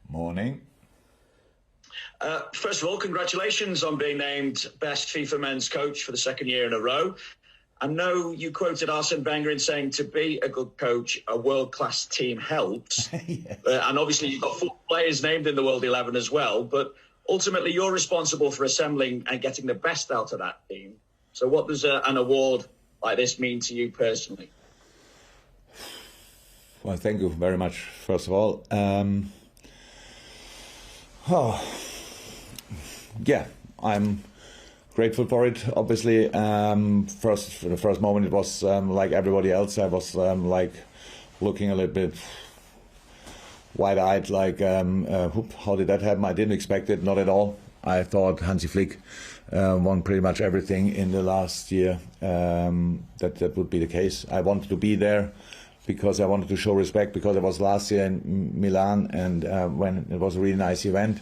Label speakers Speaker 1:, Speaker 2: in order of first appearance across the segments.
Speaker 1: Morning.
Speaker 2: First of all, congratulations on being named Best FIFA Men's Coach for the second year in a row. I know you quoted Arsene Wenger in saying to be a good coach, a world-class team helps.
Speaker 1: Yes.
Speaker 2: And obviously you've got 4 players named in the World 11 as well. But ultimately you're responsible for assembling and getting the best out of that team. So what does an award like this mean to you personally?
Speaker 1: Well, thank you very much, first of all. Yeah, I'm grateful for it. Obviously, for the first moment, it was like everybody else. I was like looking a little bit wide-eyed, like, how did that happen? I didn't expect it, not at all. I thought Hansi Flick won pretty much everything in the last year. That would be the case. I wanted to be there because I wanted to show respect, because I was last year in Milan, and when it was a really nice event.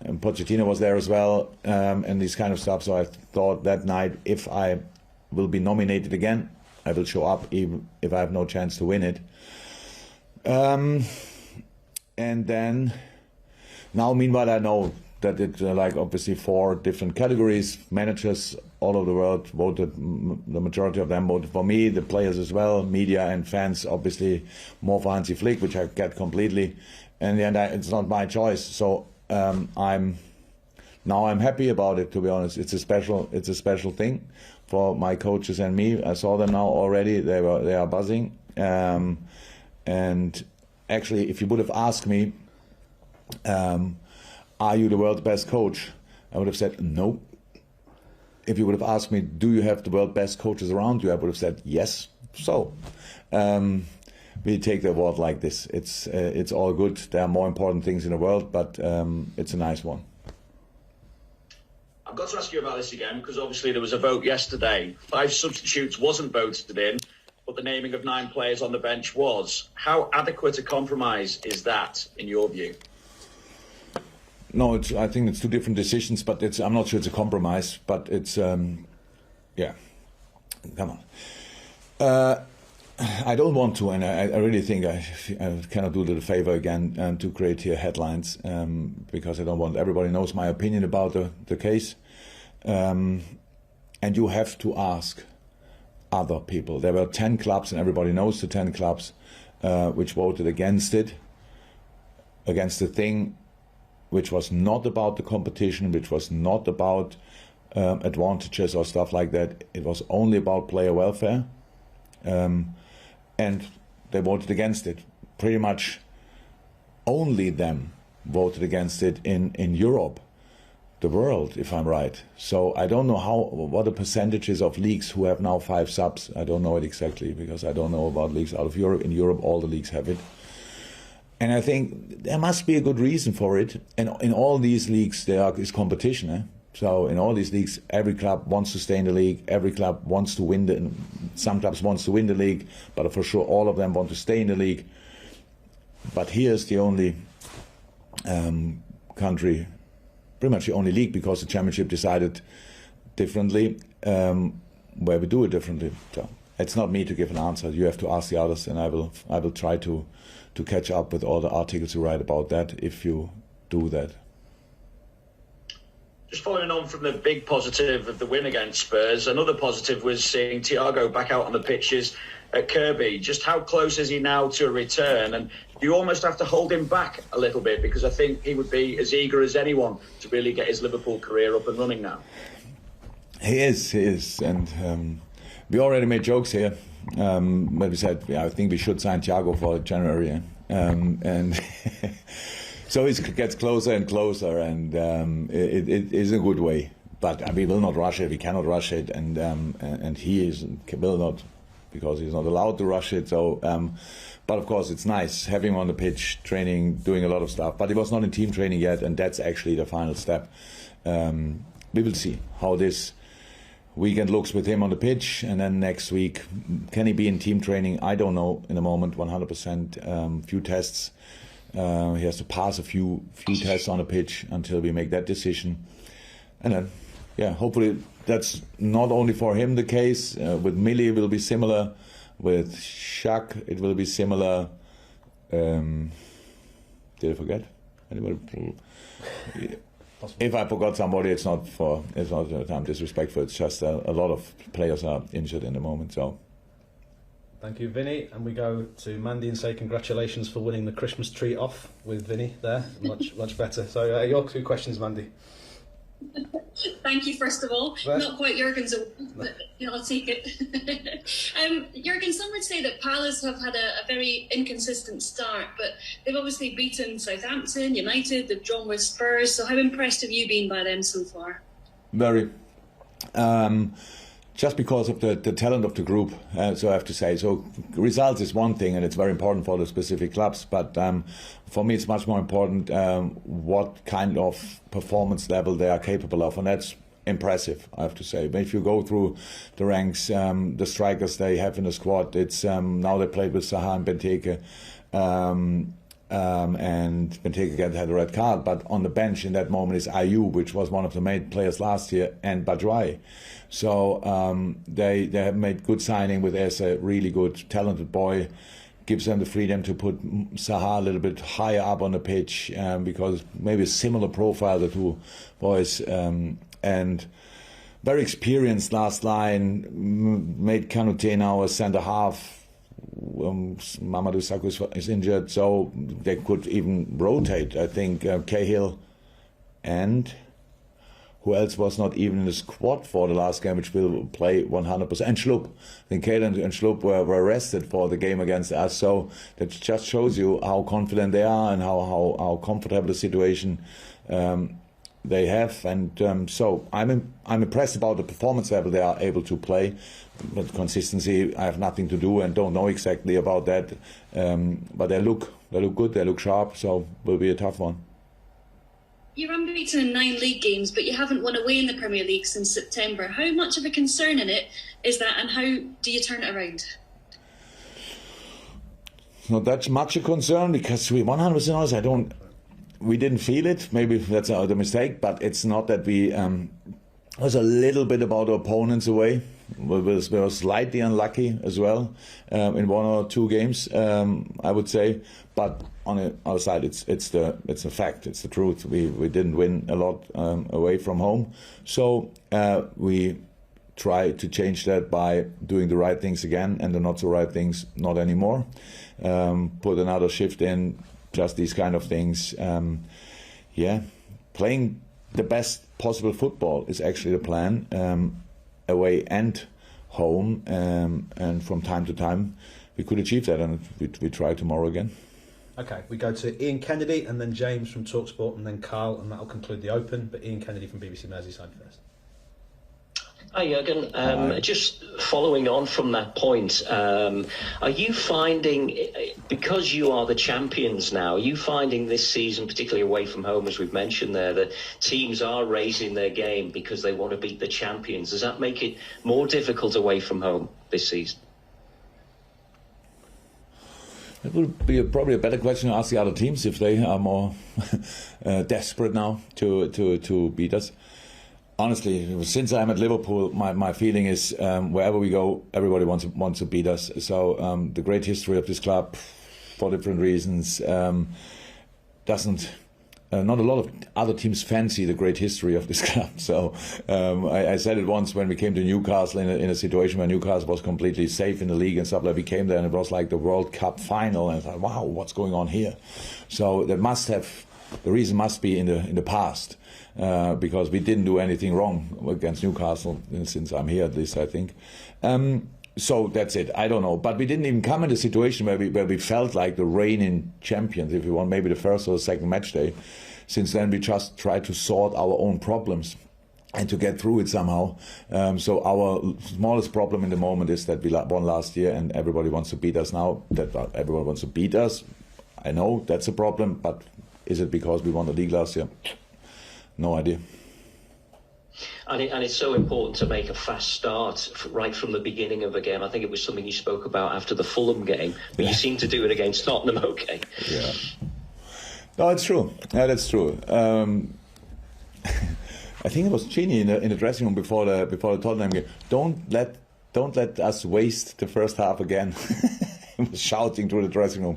Speaker 1: And Pochettino was there as well, and this kind of stuff. So I thought that night, if I will be nominated again, I will show up, even if I have no chance to win it. And then, now meanwhile, I know that it's like obviously 4 different categories. Managers all over the world voted, the majority of them voted for me, the players as well, media and fans obviously more for Hansi Flick, which I get completely. And then it's not my choice. So I'm happy about it, to be honest. It's a special thing for my coaches and me. I saw them now already. They are buzzing. And actually, if you would have asked me, are you the world's best coach? I would have said no. If you would have asked me, do you have the world's best coaches around you? I would have said yes. So we take the award like this. It's all good. There are more important things in the world, but it's a nice one.
Speaker 2: I've got to ask you about this again, because obviously there was a vote yesterday. 5 substitutes wasn't voted in, but the naming of 9 players on the bench was. How adequate a compromise is that, in your view?
Speaker 1: No, I think it's 2 different decisions, but I'm not sure it's a compromise, but it's, yeah, come on. I don't want to, and I really think I cannot do the favor again to create here headlines, because I don't want, everybody knows my opinion about the case. And you have to ask other people. There were 10 clubs, and everybody knows the 10 clubs which voted against it, against the thing which was not about the competition, which was not about advantages or stuff like that. It was only about player welfare. And they voted against it. Pretty much only them voted against it in Europe, the world, if I'm right. So I don't know what the percentages of leagues who have now 5 subs. I don't know it exactly, because I don't know about leagues out of Europe. In Europe, all the leagues have it. And I think there must be a good reason for it. And in all these leagues, there is competition. Eh? So in all these leagues, every club wants to stay in the league. Every club wants to win some clubs wants to win the league, but for sure all of them want to stay in the league. But here's the only country, pretty much the only league, because the championship decided differently, where we do it differently. So it's not me to give an answer. You have to ask the others, and I will try to catch up with all the articles you write about that, if you do that.
Speaker 2: Just following on from the big positive of the win against Spurs, another positive was seeing Thiago back out on the pitches at Kirby. Just how close is he now to a return? And you almost have to hold him back a little bit, because I think he would be as eager as anyone to really get his Liverpool career up and running now.
Speaker 1: He is. And we already made jokes here. But we said, yeah, I think we should sign Thiago for January. And so it gets closer and closer, and it is a good way. But we will not rush it. We cannot rush it, and he will not, because he's not allowed to rush it. So, but of course, it's nice having him on the pitch, training, doing a lot of stuff. But he was not in team training yet, and that's actually the final step. We will see how this weekend looks with him on the pitch, and then next week, can he be in team training? I don't know in the moment, 100%. Few tests. He has to pass a few tests on the pitch until we make that decision. And then, yeah, hopefully that's not only for him the case. With Millie it will be similar. With Shaq it will be similar. Did I forget? If I forgot somebody, it's not I'm disrespectful. It's just a lot of players are injured in the moment. So.
Speaker 3: Thank you, Vinny. And we go to Mandy and say congratulations for winning the Christmas tree off with Vinny there. Much better. So your 2 questions, Mandy.
Speaker 4: Thank you, first of all. Not quite Jurgen's, but I'll take it. Jurgen, some would say that Palace have had a very inconsistent start, but they've obviously beaten Southampton, United, they've drawn with Spurs. So how impressed have you been by them so far?
Speaker 1: Very. Just because of the talent of the group, so I have to say. So results is one thing, and it's very important for the specific clubs. But for me, it's much more important what kind of performance level they are capable of, and that's impressive, I have to say. If you go through the ranks, the strikers they have in the squad, it's now they played with Zaha and Benteke. And Benteke again had a red card, but on the bench in that moment is Ayew, which was one of the main players last year, and Badrawi. So they have made good signing with Eze, a really good, talented boy. Gives them the freedom to put Zaha a little bit higher up on the pitch because maybe a similar profile, the 2 boys, and very experienced last line. Made Kanouté now a centre half. Mamadou Sakho is injured, so they could even rotate. I think Cahill and who else was not even in the squad for the last game, which will play 100%. And Schlupp. I think Cahill and Schlupp were arrested for the game against us, so that just shows you how confident they are and how comfortable the situation they have. And so I'm impressed about the performance level they are able to play. But consistency, I have nothing to do and don't know exactly about that. But they look good, they look sharp, so will be a tough one.
Speaker 4: You're unbeaten in 9 league games, but you haven't won away in the Premier League since September. How much of a concern in it is that, and how do you turn it around?
Speaker 1: Not that much a concern because we 100% honest. We didn't feel it. Maybe that's the mistake, but it's not that we. Was a little bit about the opponents away. We were slightly unlucky as well in 1 or 2 games, I would say. But on the other side, it's a fact. It's the truth. We didn't win a lot away from home, so we try to change that by doing the right things again and the not so right things not anymore. Put another shift in, just these kind of things. Playing the best possible football is actually the plan, away and home, and from time to time we could achieve that, and we try tomorrow again.
Speaker 3: Okay, we go to Ian Kennedy and then James from TalkSport and then Carl, and that'll conclude the Open. But Ian Kennedy from BBC Merseyside first.
Speaker 5: Hi Jurgen, just following on from that point, are you finding, because you are the champions now, are you finding this season, particularly away from home, as we've mentioned there, that teams are raising their game because they want to beat the champions? Does that make it more difficult away from home this season?
Speaker 1: It would be probably a better question to ask the other teams if they are more desperate now to beat us. Honestly, since I'm at Liverpool, my feeling is wherever we go, everybody wants to beat us. So the great history of this club, for different reasons, doesn't. Not a lot of other teams fancy the great history of this club. So I said it once when we came to Newcastle in a situation where Newcastle was completely safe in the league and stuff. Like we came there and it was like the World Cup final, and I thought, wow, what's going on here? So the reason must be in the past. Because we didn't do anything wrong against Newcastle since I'm here, at least I think. So that's it. I don't know, but we didn't even come in a situation where we felt like the reigning champions, if you want, maybe the first or the second match day. Since then, we just tried to sort our own problems and to get through it somehow. So our smallest problem in the moment is that we won last year, and everybody wants to beat us now. That everyone wants to beat us. I know that's a problem, but is it because we won the league last year? No idea.
Speaker 5: And it's so important to make a fast start right from the beginning of a game. I think it was something you spoke about after the Fulham game, but you seem to do it against Tottenham, okay?
Speaker 1: Yeah. No, it's true. Yeah, that's true. I think it was Gini in the dressing room before the Tottenham game. Don't let us waste the first half again. He was shouting through the dressing room.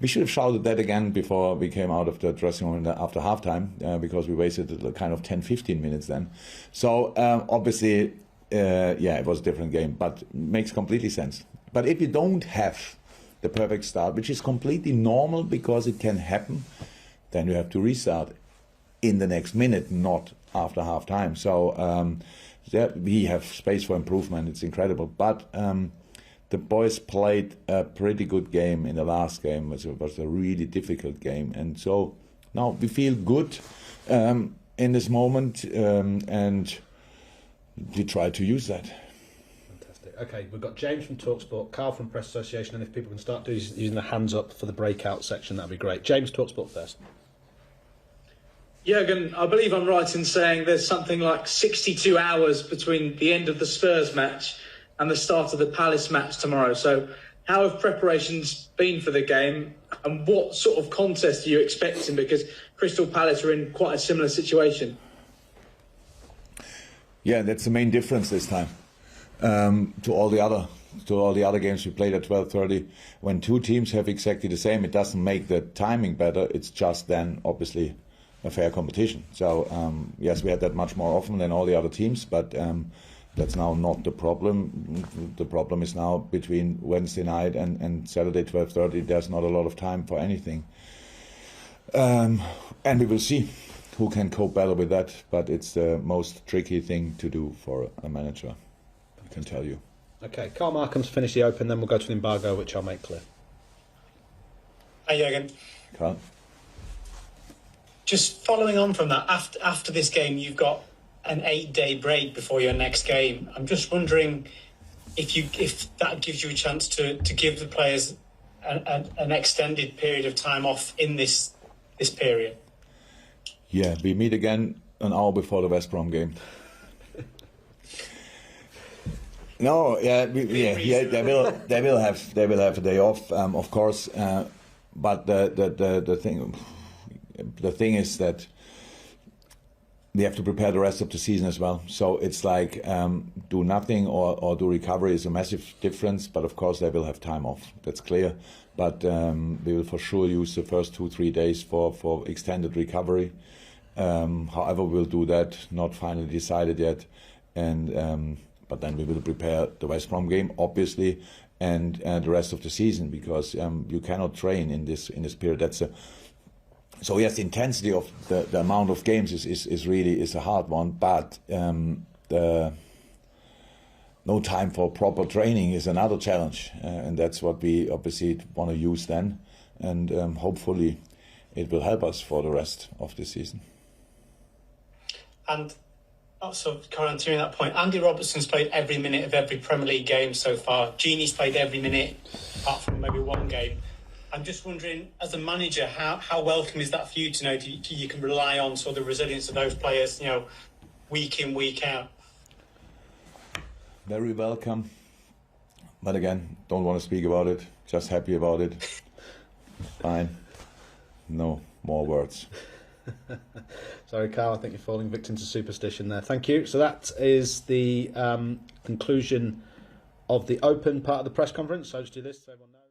Speaker 1: We should have shouted that again before we came out of the dressing room after halftime, because we wasted kind of 10-15 minutes then. So obviously, yeah, it was a different game, but makes completely sense. But if you don't have the perfect start, which is completely normal because it can happen, then you have to restart in the next minute, not after halftime. So we have space for improvement. It's incredible. But the boys played a pretty good game in the last game. It was a really difficult game. And so now we feel good in this moment, and we try to use that.
Speaker 3: Fantastic. Okay, we've got James from TalkSport, Carl from Press Association, and if people can start using the hands up for the breakout section, that'd be great. James, TalkSport first.
Speaker 6: Jurgen, I believe I'm right in saying there's something like 62 hours between the end of the Spurs match and the start of the Palace match tomorrow. So how have preparations been for the game, and what sort of contest are you expecting? Because Crystal Palace are in quite a similar situation.
Speaker 1: Yeah, that's the main difference this time to all the other games we played at 12:30. When two teams have exactly the same, it doesn't make the timing better. It's just then obviously a fair competition. So yes, we had that much more often than all the other teams, but that's now not the problem. The problem is now between Wednesday night and Saturday 12:30. There's not a lot of time for anything, and we will see who can cope better with that. But it's the most tricky thing to do for a manager, I can tell you.
Speaker 3: Okay, Carl Markham's finished the Open, then we'll go to the embargo, which I'll make clear.
Speaker 7: Hi, Jurgen.
Speaker 1: Carl?
Speaker 7: Just following on from that, after this game, you've got an 8-day break before your next game. I'm just wondering if that gives you a chance to give the players an extended period of time off in this period.
Speaker 1: Yeah, we meet again an hour before the West Brom game. No, yeah, they will have a day off, of course. But the thing is that we have to prepare the rest of the season as well. So it's like do nothing or do recovery is a massive difference. But of course they will have time off. That's clear. But we will for sure use the first 2-3 days for extended recovery. However, we'll do that. Not finally decided yet. And but then we will prepare the West Brom game, obviously, and the rest of the season, because you cannot train in this period. So yes, the intensity of the amount of games is really a hard one, but no time for proper training is another challenge, and that's what we obviously want to use then, and hopefully it will help us for the rest of the season.
Speaker 7: And also, continuing that point, Andy Robertson's played every minute of every Premier League game so far. Gini's played every minute, apart from maybe one game. I'm just wondering, as a manager, how welcome is that for you to know you can rely on sort of the resilience of those players, week in, week out?
Speaker 1: Very welcome. But again, don't want to speak about it. Just happy about it. Fine. No more words.
Speaker 3: Sorry, Carl, I think you're falling victim to superstition there. Thank you. So that is the conclusion of the Open part of the press conference. So I'll just do this so everyone knows.